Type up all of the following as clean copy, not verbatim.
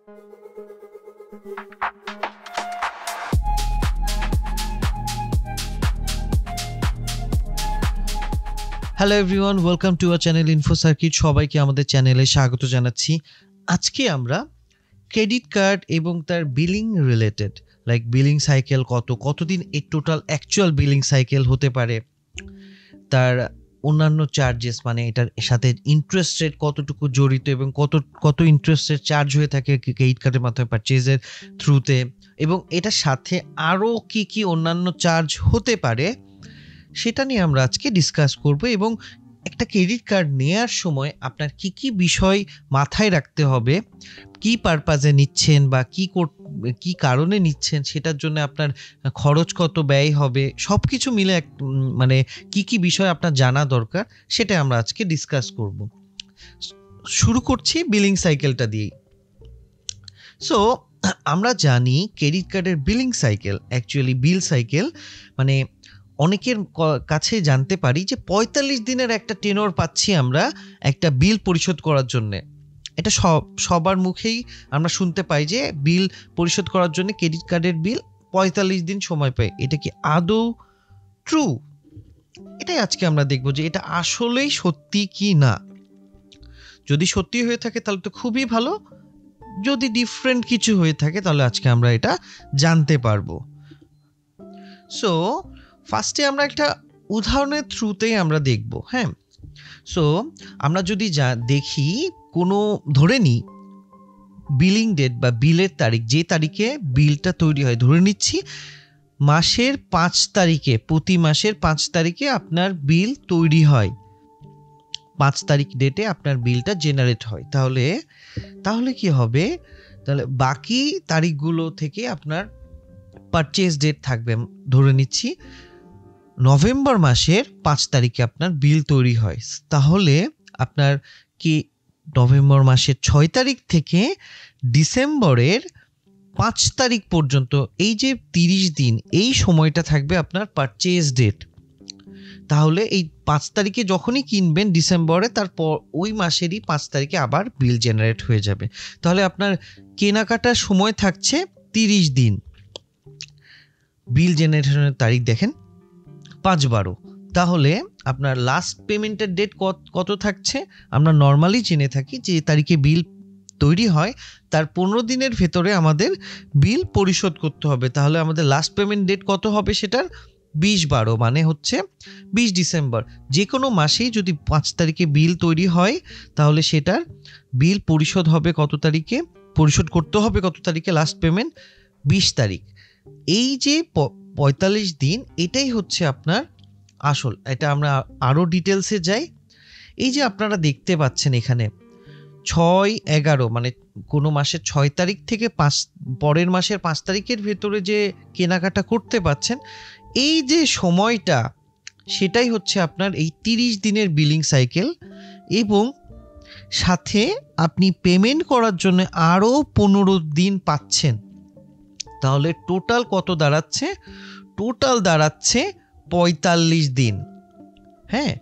Hello everyone, welcome to our channel info circuit. সবাইকে আমাদের চ্যানেলে স্বাগত জানাচ্ছি। আজকে আমরা ক্রেডিট কার্ড এবং তার billing related, like billing cycle কতদিন এই টোটাল অ্যাকচুয়াল বিলিং সাইকেল হতে পারে, তার অন্যান্য চার্জেস মানে এটার সাথে ইন্টারেস্ট রেট কতটুকু জড়িত এবং কত ইন্টারেস্ট রেট চার্জ হয়ে থাকে ক্রেডিট কার্ডের মাধ্যমে পারচেজের থ্রুতে, এবং এটার সাথে আরও কি অন্যান্য চার্জ হতে পারে সেটা নিয়ে আমরা আজকে ডিসকাস করব। এবং একটা ক্রেডিট কার্ড নেওয়ার সময় আপনার কি বিষয় মাথায় রাখতে হবে, কি পারপাজে নিচ্ছেন বা কি কারণে নিচ্ছেন, সেটার জন্য আপনার খরচ কত ব্যয় হবে, সব কিছু মিলে মানে কি বিষয় আপনার জানা দরকার, সেটা আমরা আজকে ডিসকাস করব। শুরু করছি বিলিং সাইকেলটা দিয়েই। সো আমরা জানি ক্রেডিট কার্ডের বিলিং সাইকেল, অ্যাকচুয়ালি বিল সাইকেল মানে অনেকের কাছে জানতে পারি যে ৪৫ দিনের একটা টেনর পাচ্ছি আমরা একটা বিল পরিশোধ করার জন্যে। এটা সবার মুখেই আমরা শুনতে পাই যে বিল পরিশোধ করার জন্য ক্রেডিট কার্ডের বিল ৪৫ দিন সময় পায়। এটা কি আদৌ ট্রু? এটাই আজকে আমরা দেখব যে এটা আসলেই সত্যি কি না। যদি সত্যি হয়ে থাকে তাহলে তো খুবই ভালো, যদি ডিফারেন্ট কিছু হয়ে থাকে তাহলে আজকে আমরা এটা জানতে পারবো। সো ফার্স্টে আমরা একটা উদাহরণের থ্রুতেই আমরা দেখব। হ্যাঁ, সো আমরা যদি দেখি কোনো ধরে নিই বিলিং ডেট বা বিলের তারিখ, যে তারিখে বিলটা তৈরি হয়, ধরে নিচ্ছি মাসের ৫ তারিখে, প্রতি মাসের ৫ তারিখে আপনার বিল তৈরি হয়, ৫ তারিখ ডেটে আপনার বিলটা জেনারেট হয়। তাহলে কি হবে? তাহলে বাকি তারিখগুলো থেকে আপনার পারচেজ ডেট থাকবে। ধরে নিচ্ছি নভেম্বর মাসের ৫ তারিখে আপনার বিল তৈরি হয়, তাহলে আপনার কি নভেম্বর মাসের ৬ তারিখ থেকে ডিসেম্বরের ৫ তারিখ পর্যন্ত এই যে ৩০ দিন, এই সময়টা থাকবে আপনার পারচেজ ডেট। তাহলে এই ৫ তারিখে যখনই কিনবেন ডিসেম্বরে, তারপর ওই মাসেরই ৫ তারিখে আবার বিল জেনারেট হয়ে যাবে। তাহলে আপনার কেনাকাটার সময় থাকছে ৩০ দিন। বিল জেনারেশনের তারিখ দেখেন ৫/১২। তাহলে আপনার লাস্ট পেমেন্টের ডেট কত থাকছে? আমরা নর্মালি জেনে থাকি যে তারিখে বিল তৈরি হয় তার ১৫ দিনের ভেতরে আমাদের বিল পরিশোধ করতে হবে। তাহলে আমাদের লাস্ট পেমেন্ট ডেট কত হবে? সেটার ২০/১২ মানে হচ্ছে ২০ ডিসেম্বর। যে কোনো মাসেই যদি ৫ তারিখে বিল তৈরি হয় তাহলে সেটার বিল পরিশোধ হবে কত তারিখে, পরিশোধ করতে হবে কত তারিখে, লাস্ট পেমেন্ট ২০ তারিখ। এই যে ৪৫ দিন, এটাই হচ্ছে আপনার আসল। এটা আমরা আরও ডিটেলসে যাই। এই যে আপনারা দেখতে পাচ্ছেন এখানে ৬/১১ মানে কোনো মাসের ৬ তারিখ থেকে পরের মাসের ৫ তারিখের ভেতরে যে কেনাকাটা করতে পাচ্ছেন, এই যে সময়টা, সেটাই হচ্ছে আপনার এই ৩০ দিনের বিলিং সাইকেল। এবং সাথে আপনি পেমেন্ট করার জন্য আরও ১৫ দিন পাচ্ছেন। তাহলে টোটাল কত দাঁড়াচ্ছে? টোটাল দাঁড়াচ্ছে ৪৫ দিন। হ্যাঁ,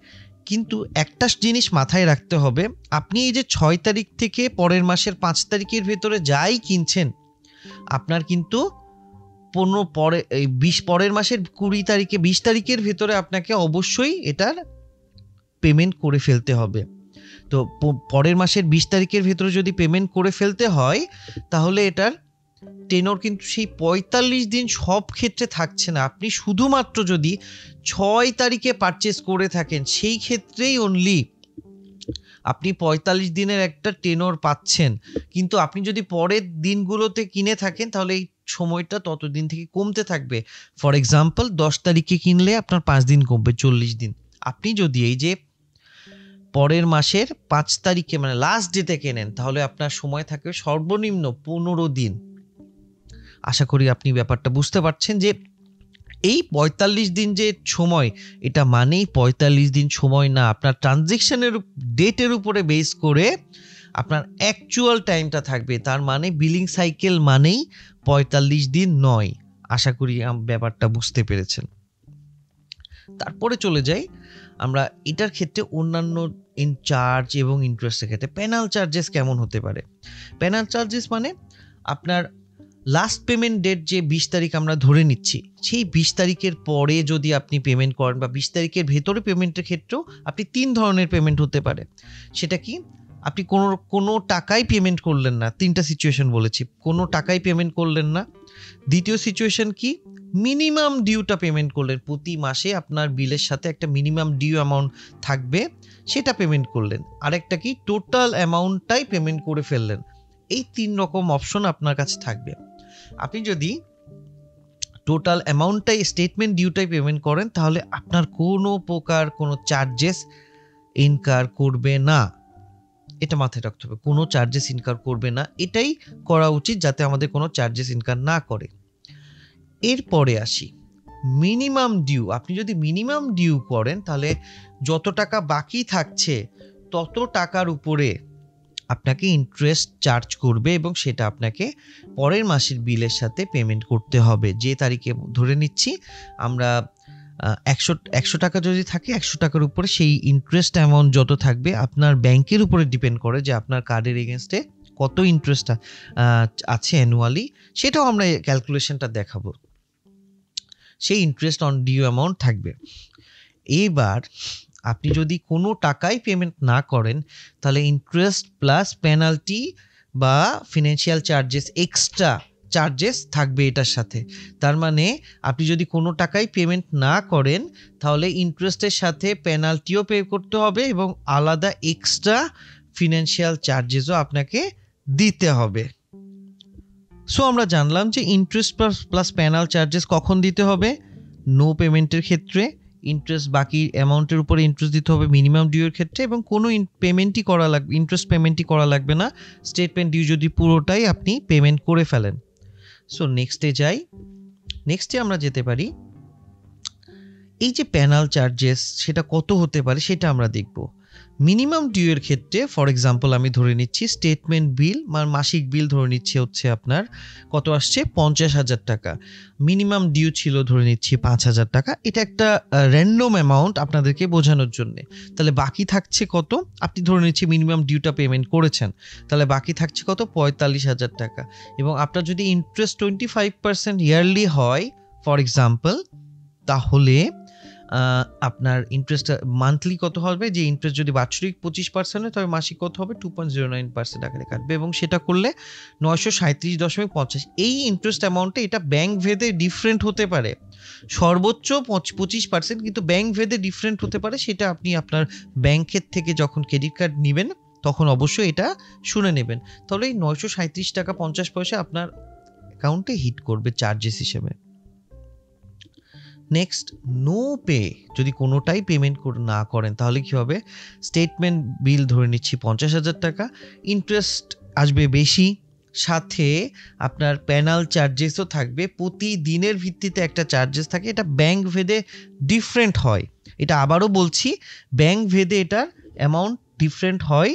কিন্তু একটা জিনিস মাথায় রাখতে হবে, আপনি এই যে ৬ তারিখ থেকে পরের মাসের ৫ তারিখের ভেতরে যাই কিনছেন, আপনার কিন্তু পরের মাসের ২০ তারিখে ২০ তারিখের ভেতরে আপনাকে অবশ্যই এটার পেমেন্ট করে ফেলতে হবে। তো পরের মাসের ২০ তারিখের ভেতরে যদি পেমেন্ট করে ফেলতে হয় তাহলে এটার টেনর কিন্তু সেই ৪৫ দিন সব ক্ষেত্রে থাকছে না। আপনি শুধুমাত্র যদি ৬ তারিখে পারচেস করে থাকেন, সেই ক্ষেত্রেই অনলি আপনি ৪৫ দিনের একটা টেনর পাচ্ছেন। কিন্তু আপনি যদি পরের দিনগুলোতে কিনে থাকেন তাহলে এই সময়টা ততদিন থেকে কমতে থাকবে। ফর এক্সাম্পল ১০ তারিখে কিনলে আপনার ৫ দিন কমবে, ৪০ দিন। আপনি যদি এই যে পরের মাসের ৫ তারিখে মানে লাস্ট ডেতে কেনেন তাহলে আপনার সময় থাকবে সর্বনিম্ন ১৫ দিন। আশা করি আপনি ব্যাপারটা বুঝতে পারছেন যে এই ৪৫ দিন যে সময়, এটা মানেই ৪৫ দিন সময় না, আপনার ট্রানজ্যাকশনের ডেটের উপরে বেস করে আপনার অ্যাকচুয়াল টাইমটা থাকবে। তার মানে বিলিং সাইকেল মানেই ৪৫ দিন নয়। আশা করি ব্যাপারটা বুঝতে পেরেছেন। তারপরে চলে যাই আমরা এটার ক্ষেত্রে অন্যান্য চার্জ এবং ইন্টারেস্টের ক্ষেত্রে। পেনাল চার্জেস কেমন হতে পারে? পেনাল চার্জেস মানে আপনার লাস্ট পেমেন্ট ডেট যে 20 তারিখ আমরা ধরে নিচ্ছি, সেই 20 তারিখের পরে যদি আপনি পেমেন্ট করেন বা 20 তারিখের ভেতরে পেমেন্টের ক্ষেত্রেও আপনি 3 ধরনের পেমেন্ট হতে পারে। সেটা কি? আপনি কোনো টাকাই পেমেন্ট করলেন না, 3টা সিচুয়েশন বলেছি। কোনো টাকাই পেমেন্ট করলেন না। দ্বিতীয় সিচুয়েশন কি? মিনিমাম ডিউটা পেমেন্ট করলেন, প্রতি মাসে আপনার বিলের সাথে একটা মিনিমাম ডিউ অ্যামাউন্ট থাকবে, সেটা পেমেন্ট করলেন। আরেকটা কি? টোটাল অ্যামাউন্টটাই পেমেন্ট করে ফেললেন। এই 3 রকম অপশন আপনার কাছে থাকবে। আপনি যদি টোটাল অ্যামাউন্টটাই স্টেটমেন্ট ডিউটাই পেমেন্ট করেন, তাহলে আপনার কোনো প্রকার কোনো চার্জেস ইনকার করবে না। এটা মাথায় রাখতে হবে, কোনো চার্জেস ইনকার করবে না। এটাই করা উচিত যাতে আমাদের কোনো চার্জেস ইনকার না করে। এরপরে আসি মিনিমাম ডিউ। আপনি যদি মিনিমাম ডিউ করেন, তাহলে যত টাকা বাকি থাকছে তত টাকার উপরে আপনাকে ইন্টারেস্ট চার্জ করবে এবং সেটা আপনাকে পরের মাসের বিলের সাথে পেমেন্ট করতে হবে। যে তারিখে ধরে নিচ্ছি আমরা 100 টাকা যদি থাকে, 100 টাকার উপরে সেই ইন্টারেস্ট অ্যামাউন্ট যত থাকবে আপনার ব্যাংকের উপরে ডিপেন্ড করে যে আপনার কার্ডের এগেনস্টে কত ইন্টারেস্ট আছে অ্যানুয়ালি, সেটাও আমরা ক্যালকুলেশনটা দেখাবো। সেই ইন্টারেস্ট অন ডিউ অ্যামাউন্ট থাকবে। এবার আপনি যদি কোনো টাকাই পেমেন্ট না করেন, তাহলে ইন্টারেস্ট প্লাস পেনাল্টি বা ফিনান্সিয়াল চার্জেস, এক্সট্রা চার্জেস থাকবে এটার সাথে। তার মানে আপনি যদি কোনো টাকাই পেমেন্ট না করেন, তাহলে ইন্টারেস্টের সাথে পেনাল্টিও পে করতে হবে এবং আলাদা এক্সট্রা ফিনান্সিয়াল চার্জেসও আপনাকে দিতে হবে। সো আমরা জানলাম যে ইন্টারেস্ট প্লাস পেনাল চার্জেস কখন দিতে হবে? নো পেমেন্টের ক্ষেত্রে। ইন্টারেস্ট বাকি অ্যামাউন্টের উপরে ইন্টারেস্ট দিতে হবে মিনিমাম ডিউর ক্ষেত্রে, এবং কোনো পেমেন্টই করা লাগবে, ইন্টারেস্ট পেমেন্টই করা লাগবে না স্টেটমেন্ট ডিউ যদি পুরোটাই আপনি পেমেন্ট করে ফেলেন। সো নেক্সটে যাই। নেক্সটে আমরা যেতে পারি, এই যে পেনাল চার্জেস সেটা কত হতে পারে সেটা আমরা দেখব। মিনিমাম ডিউ এর ক্ষেত্রে ফর এক্সাম্পল আমি ধরে নিচ্ছি স্টেটমেন্ট বিল, মাসিক বিল ধরে নিচ্ছি হচ্ছে আপনার কত আসছে, 50,000 টাকা। মিনিমাম ডিউ ছিল ধরে নিচ্ছি 5,000 টাকা। এটা একটা র্যান্ডম অ্যামাউন্ট আপনাদেরকে বোঝানোর জন্য। তাহলে বাকি থাকছে কত? আপনি ধরে নিচ্ছি মিনিমাম ডিউটা পেমেন্ট করেছেন, তাহলে বাকি থাকছে কত? 45,000 টাকা। এবং আপনার যদি ইন্টারেস্ট 25% ইয়ারলি হয় ফর এক্সাম্পল, তাহলে আপনার ইন্টারেস্ট মান্থলি কত হবে? যে ইন্টারেস্ট যদি বাৎসরিক 25% হয়, তবে মাসিক কত হবে? 2.09% আকারে কাটবে, এবং সেটা করলে 937.50। এই ইন্টারেস্ট অ্যামাউন্টে এটা ব্যাংক ভেদে ডিফারেন্ট হতে পারে, সর্বোচ্চ 25%, কিন্তু ব্যাংক ভেদে ডিফারেন্ট হতে পারে। সেটা আপনি আপনার ব্যাংকের থেকে যখন ক্রেডিট কার্ড নেবেন তখন অবশ্যই এটা শুনে নেবেন। তাহলে এই 937.50 টাকা আপনার অ্যাকাউন্টে হিট করবে চার্জেস হিসেবে। নেক্সট, নো পে, যদি কোনোটাই পেমেন্ট না করেন তাহলে কি হবে? স্টেটমেন্ট বিল ধরে নিচ্ছি 50,000 টাকা, ইন্টারেস্ট আসবে বেশি, সাথে আপনার পেনাল চার্জেসও থাকবে। প্রতিদিনের ভিত্তিতে একটা চার্জেস থাকে, এটা ব্যাংক ভেদে ডিফারেন্ট হয়। এটা আবারও বলছি, ব্যাংক ভেদে এটার অ্যামাউন্ট ডিফারেন্ট হয়।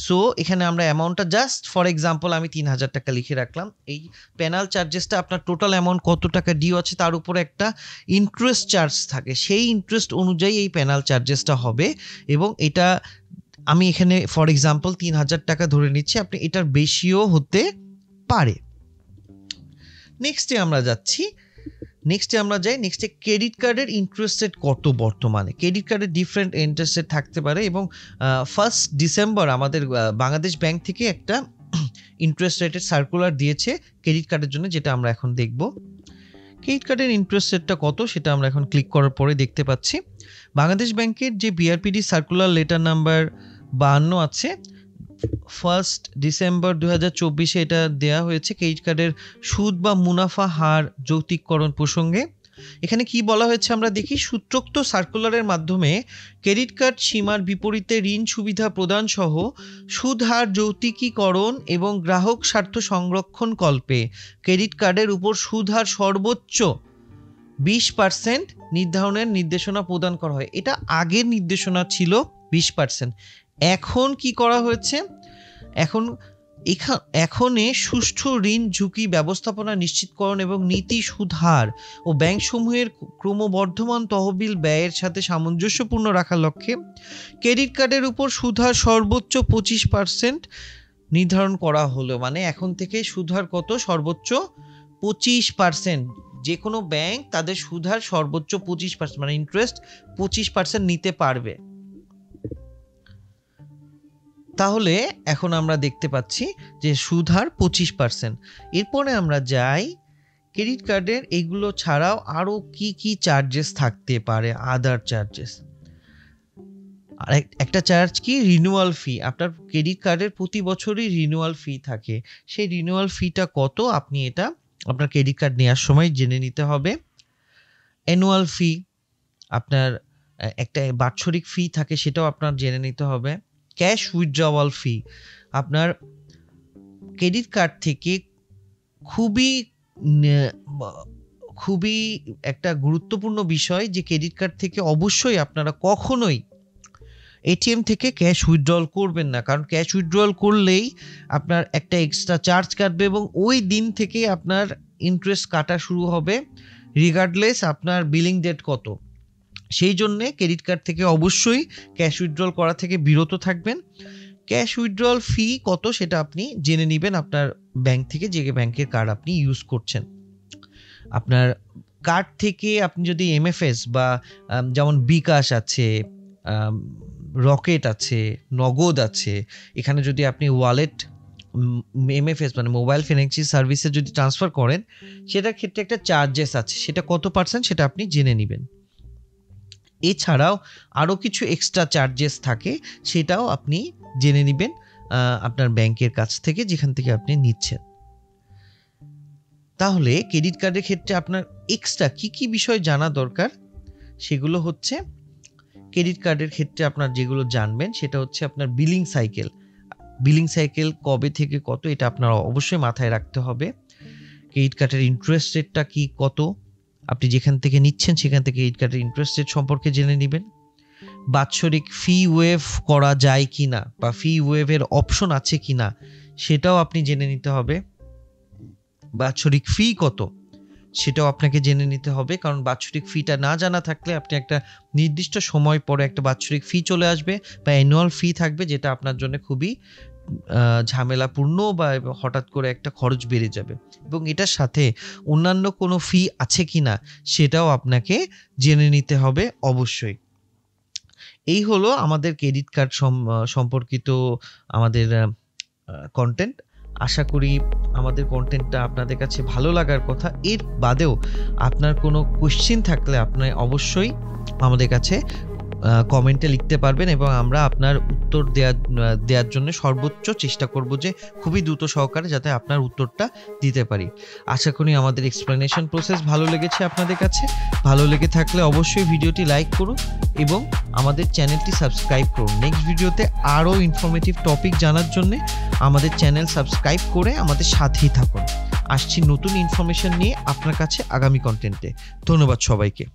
সো এখানে আমরা অ্যামাউন্টটা জাস্ট ফর এক্সাম্পল আমি 3,000 টাকা লিখে রাখলাম। এই পেনাল চার্জেসটা আপনার টোটাল অ্যামাউন্ট কত টাকা ডিউ আছে তার উপরে একটা ইন্টারেস্ট চার্জ থাকে, সেই ইন্টারেস্ট অনুযায়ী এই পেনাল চার্জেসটা হবে। এবং এটা আমি এখানে ফর এক্সাম্পল 3,000 টাকা ধরে নিচ্ছি, আপনি এটার বেশিও হতে পারে। নেক্সটে আমরা যাচ্ছি। নেক্সটে ক্রেডিট কার্ডের ইন্টারেস্ট রেট কত বর্তমানে। ক্রেডিট কার্ডের ডিফারেন্ট ইন্টারেস্ট রেট থাকতে পারে, এবং 1 ডিসেম্বর আমাদের বাংলাদেশ ব্যাংক থেকে একটা ইন্টারেস্ট রেটের সার্কুলার দিয়েছে ক্রেডিট কার্ডের জন্য, যেটা আমরা এখন দেখব। ক্রেডিট কার্ডের ইন্টারেস্ট রেটটা কত সেটা আমরা এখন ক্লিক করার পরে দেখতে পাচ্ছি। বাংলাদেশ ব্যাংকের যে বিআরপিডি সার্কুলার লেটার নাম্বার 52 আছে, 1 ডিসেম্বর 2024 এটা দেয়া হয়েছে ক্রেডিট কার্ডের সুদ বা মুনাফা হার যৌক্তিককরণ প্রসঙ্গে। এখানে কি বলা হয়েছে আমরা দেখি। সূত্রোক্ত সার্কুলারের মাধ্যমে ক্রেডিট কার্ড সীমার বিপরীতে ঋণ সুবিধা প্রদান সহ সুদ হার যৌক্তিকীকরণ এবং গ্রাহক স্বার্থ সংরক্ষণ কল্পে ক্রেডিট কার্ডের উপর সুদ হার সর্বোচ্চ 20% নির্ধারণের নির্দেশনা প্রদান করা হয়। এটা আগের নির্দেশনা ছিল 20%। এখন কি করা হয়েছে? এখনে সুষ্ঠু ঋণ ঝুঁকি ব্যবস্থাপনা নিশ্চিতকরণ এবং নীতি সুদহার ও ব্যাংকসমূহের ক্রমবর্ধমান তহবিল ব্যয়ের সাথে সামঞ্জস্যপূর্ণ রাখার লক্ষ্যে ক্রেডিট কার্ডের উপর সুদহার সর্বোচ্চ 25% নির্ধারণ করা হলো, মানে এখন থেকে সুদ হার কত? সর্বোচ্চ 25%। যে কোনো ব্যাংক তাদের সুদ হার সর্বোচ্চ 25%, মানে ইন্টারেস্ট 25% নিতে পারবে। তাহলে এখন আমরা দেখতে পাচ্ছি যে সুদ হার 25%। এরপরে আমরা যাই ক্রেডিট কার্ডের এইগুলো ছাড়াও আরো কি কি চার্জেস থাকতে পারে, আদার চার্জেস। আর একটা চার্জ কি? Renewal fee. আপনার ক্রেডিট কার্ডের প্রতি বছরই রিনিউয়াল ফি থাকে। সেই রিনিউয়াল ফিটা কত আপনি এটা আপনার ক্রেডিট কার্ড নেওয়ার সময় জেনে নিতে হবে। অ্যানুয়াল ফি, আপনার একটা বাৎসরিক ফি থাকে, সেটাও আপনার জেনে নিতে হবে। ক্যাশ উইথড্রওয়াল ফি, আপনার ক্রেডিট কার্ড থেকে খুবই একটা গুরুত্বপূর্ণ বিষয় যে ক্রেডিট কার্ড থেকে অবশ্যই আপনারা কখনোই এটিএম থেকে ক্যাশ উইথড্রল করবেন না, কারণ ক্যাশ উইথড্রল করলেই আপনার একটা এক্সট্রা চার্জ কাটবে এবং ওই দিন থেকে আপনার ইন্টারেস্ট কাটা শুরু হবে রিগার্ডলেস আপনার বিলিং ডেট কত। সেই জন্যে ক্রেডিট কার্ড থেকে অবশ্যই ক্যাশ উইথড্রল করা থেকে বিরত থাকবেন। ক্যাশ উইথড্রল ফি কত সেটা আপনি জেনে নেবেন আপনার ব্যাংক থেকে, যে ব্যাংকের কার্ড আপনি ইউজ করছেন। আপনার কার্ড থেকে আপনি যদি এমএফএস বা যেমন বিকাশ আছে, রকেট আছে, নগদ আছে, এখানে যদি আপনি ওয়ালেট এমএফএস মানে মোবাইল ফিনান্সিয়াল সার্ভিসে যদি ট্রান্সফার করেন, সেটার ক্ষেত্রে একটা চার্জেস আছে, সেটা কত পার্সেন্ট সেটা আপনি জেনে নেবেন। এছাড়াও আরও কিছু এক্সট্রা চার্জেস থাকে, সেটাও আপনি জেনে নেবেন আপনার ব্যাংকের কাছ থেকে, যেখান থেকে আপনি নিচ্ছেন। তাহলে ক্রেডিট কার্ডের ক্ষেত্রে আপনার এক্সট্রা কি কি বিষয় জানা দরকার, সেগুলো হচ্ছে ক্রেডিট কার্ডের ক্ষেত্রে আপনার যেগুলো জানবেন সেটা হচ্ছে আপনার বিলিং সাইকেল কবে থেকে কত, এটা আপনার অবশ্যই মাথায় রাখতে হবে। ক্রেডিট কার্ডের ইন্টারেস্ট রেটটা কি, কত, আপনি যেখান থেকে নিচ্ছেন সেখান থেকে ক্রেডিট কার্ডের ইন্টারেস্ট রেট সম্পর্কে জেনে নেবেন। বাৎসরিক ফি ওয়েভ করা যায় কিনা বা ফি ওয়েভের অপশন আছে কিনা সেটাও আপনি জেনে নিতে হবে। বাৎসরিক ফি কত সেটাও আপনাকে জেনে নিতে হবে, কারণ বাৎসরিক ফিটা না জানা থাকলে আপনি একটা নির্দিষ্ট সময় পরে একটা বাৎসরিক ফি চলে আসবে বা অ্যানুয়াল ফি থাকবে, যেটা আপনার জন্য খুবই ঝামেলাপূর্ণ বা হঠাৎ করে একটা খরচ বেড়ে যাবে, এবং এটার সাথে অন্যান্য কোনো ফি আছে কিনা সেটাও আপনাকে জেনে নিতে হবে অবশ্যই। এই হলো আমাদের ক্রেডিট কার্ড সম্পর্কিত আমাদের কন্টেন্ট। আশা করি আমাদের কন্টেন্টটা আপনাদের কাছে ভালো লাগার কথা। এর বাদেও আপনার কোনো কোশ্চেন থাকলে আপনি অবশ্যই আমাদের কাছে কমেন্টে লিখতে পারবেন এবং আমরা আপনার উত্তর দেওয়ার জন্য সর্বোচ্চ চেষ্টা করব, যে খুবই দ্রুত সহকারে যাতে আপনার উত্তরটা দিতে পারি। আশা করি আমাদের এক্সপ্লেনেশন প্রসেস ভালো লেগেছে আপনাদের কাছে। ভালো লেগে থাকলে অবশ্যই ভিডিওটি লাইক করুন এবং আমাদের চ্যানেলটি সাবস্ক্রাইব করুন। নেক্সট ভিডিওতে আরও ইনফরমেটিভ টপিক জানার জন্য আমাদের চ্যানেল সাবস্ক্রাইব করে আমাদের সাথেই থাকুন। আসছি নতুন ইনফরমেশন নিয়ে আপনার কাছে আগামী কন্টেন্টে। ধন্যবাদ সবাইকে।